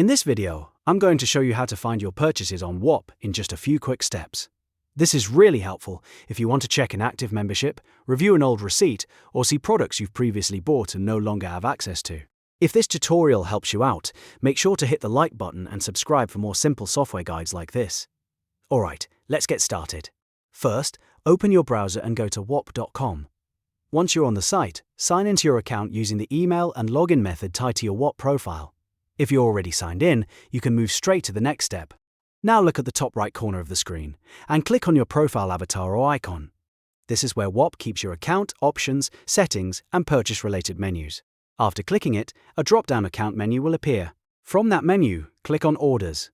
In this video, I'm going to show you how to find your purchases on Whop in just a few quick steps. This is really helpful if you want to check an active membership, review an old receipt, or see products you've previously bought and no longer have access to. If this tutorial helps you out, make sure to hit the like button and subscribe for more simple software guides like this. Alright, let's get started. First, open your browser and go to whop.com. Once you're on the site, sign into your account using the email and login method tied to your Whop profile. If you're already signed in, you can move straight to the next step. Now look at the top right corner of the screen and click on your profile avatar or icon. This is where Whop keeps your account, options, settings, and purchase-related menus. After clicking it, a drop-down account menu will appear. From that menu, click on Orders.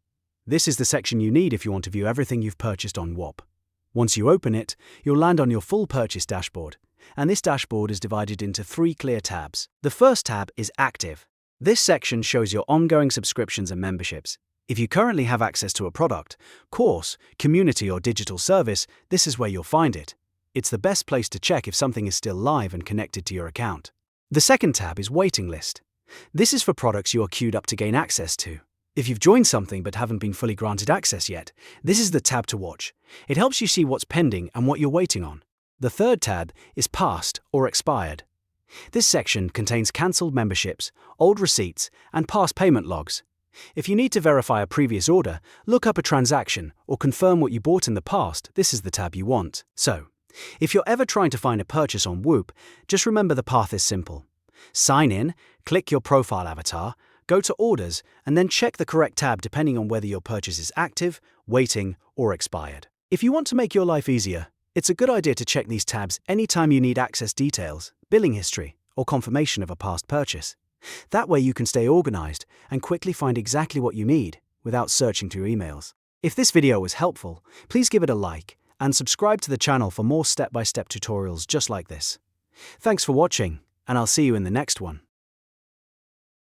This is the section you need if you want to view everything you've purchased on Whop. Once you open it, you'll land on your full purchase dashboard, and this dashboard is divided into 3 clear tabs. The first tab is Active. This section shows your ongoing subscriptions and memberships. If you currently have access to a product, course, community, or digital service, this is where you'll find it. It's the best place to check if something is still live and connected to your account. The second tab is Waiting List. This is for products you are queued up to gain access to. If you've joined something but haven't been fully granted access yet, this is the tab to watch. It helps you see what's pending and what you're waiting on. The third tab is Past or Expired. This section contains cancelled memberships, old receipts, and past payment logs. If you need to verify a previous order, look up a transaction, or confirm what you bought in the past, this is the tab you want. So, if you're ever trying to find a purchase on Whop, just remember the path is simple. Sign in, click your profile avatar, go to Orders, and then check the correct tab depending on whether your purchase is active, waiting, or expired. If you want to make your life easier, it's a good idea to check these tabs anytime you need access details, billing history, or confirmation of a past purchase. That way you can stay organized and quickly find exactly what you need without searching through emails. If this video was helpful, please give it a like and subscribe to the channel for more step-by-step tutorials just like this. Thanks for watching, and I'll see you in the next one.